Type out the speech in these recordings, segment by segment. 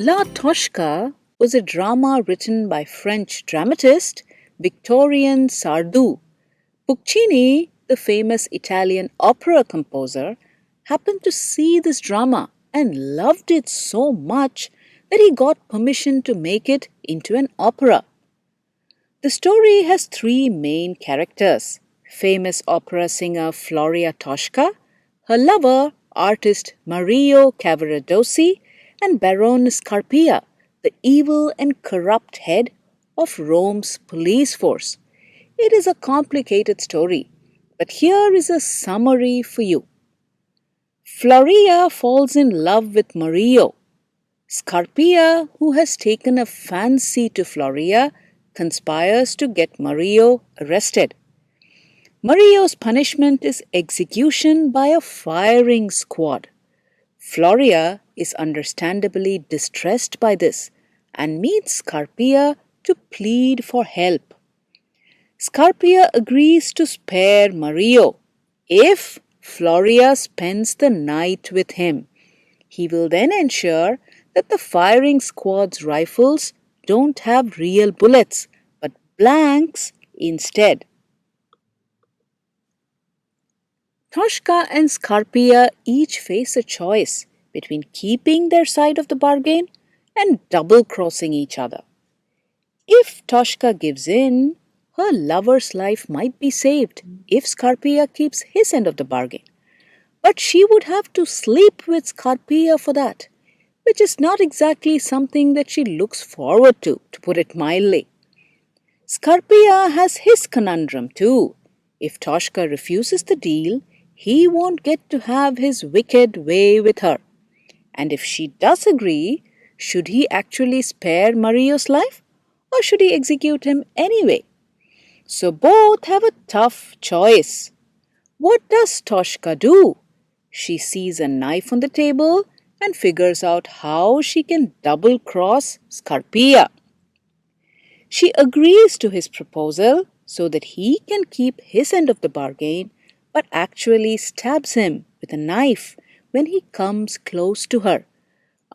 La Toshka was a drama written by French dramatist Victorien Sardou. Puccini, the famous Italian opera composer, happened to see this drama and loved it so much that he got permission to make it into an opera. The story has three main characters: famous opera singer Floria Toshka, her lover, artist Mario Cavaradossi, and Baron Scarpia, the evil and corrupt head of Rome's police force. It is a complicated story, but here is a summary for you. Floria falls in love with Mario. Scarpia, who has taken a fancy to Floria, conspires to get Mario arrested. Mario's punishment is execution by a firing squad. Floria is understandably distressed by this and meets Scarpia to plead for help. Scarpia agrees to spare Mario if Floria spends the night with him. He will then ensure that the firing squad's rifles don't have real bullets but blanks instead. Toshka and Scarpia each face a choice between keeping their side of the bargain and double-crossing each other. If Toshka gives in, her lover's life might be saved if Scarpia keeps his end of the bargain. But she would have to sleep with Scarpia for that, which is not exactly something that she looks forward to put it mildly. Scarpia has his conundrum too. If Toshka refuses the deal, he won't get to have his wicked way with her. And if she does agree, should he actually spare Mario's life, or should he execute him anyway? So both have a tough choice. What does Toshka do? She sees a knife on the table and figures out how she can double-cross Scarpia. She agrees to his proposal so that he can keep his end of the bargain, but actually stabs him with a knife when he comes close to her.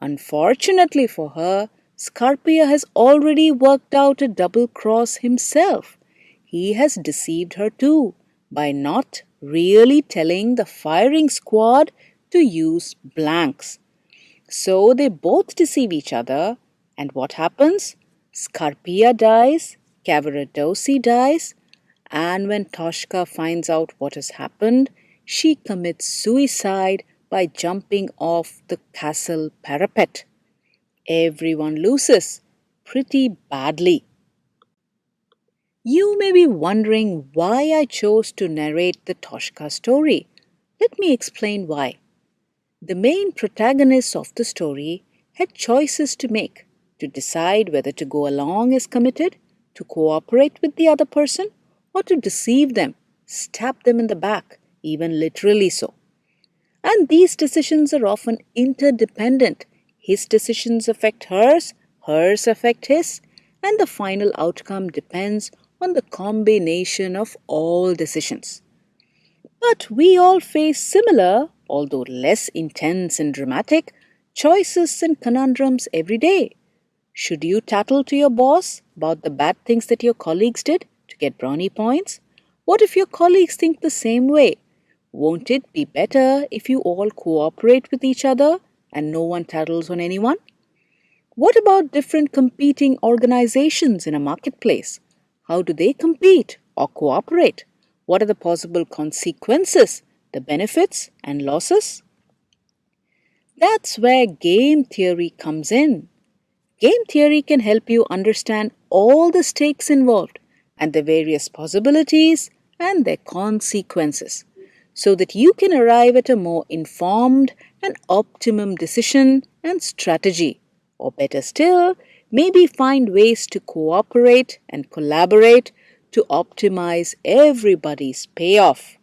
Unfortunately for her, Scarpia has already worked out a double cross himself. He has deceived her too by not really telling the firing squad to use blanks. So they both deceive each other, and what happens? Scarpia dies, Cavaradossi dies, and when Toshka finds out what has happened, she commits suicide by jumping off the castle parapet. Everyone loses, pretty badly. You may be wondering why I chose to narrate the Toshka story. Let me explain why. The main protagonist of the story had choices to make to decide whether to go along as committed, to cooperate with the other person, or to deceive them, stab them in the back, even literally so. And these decisions are often interdependent. His decisions affect hers affect his, and the final outcome depends on the combination of all decisions. But we all face similar, although less intense and dramatic, choices and conundrums every day. Should you tattle to your boss about the bad things that your colleagues did to get brownie points? What if your colleagues think the same way? Won't it be better if you all cooperate with each other and no one tattles on anyone? What about different competing organizations in a marketplace? How do they compete or cooperate? What are the possible consequences, the benefits and losses? That's where game theory comes in. Game theory can help you understand all the stakes involved and the various possibilities and their consequences, so that you can arrive at a more informed and optimum decision and strategy, or better still, maybe find ways to cooperate and collaborate to optimize everybody's payoff.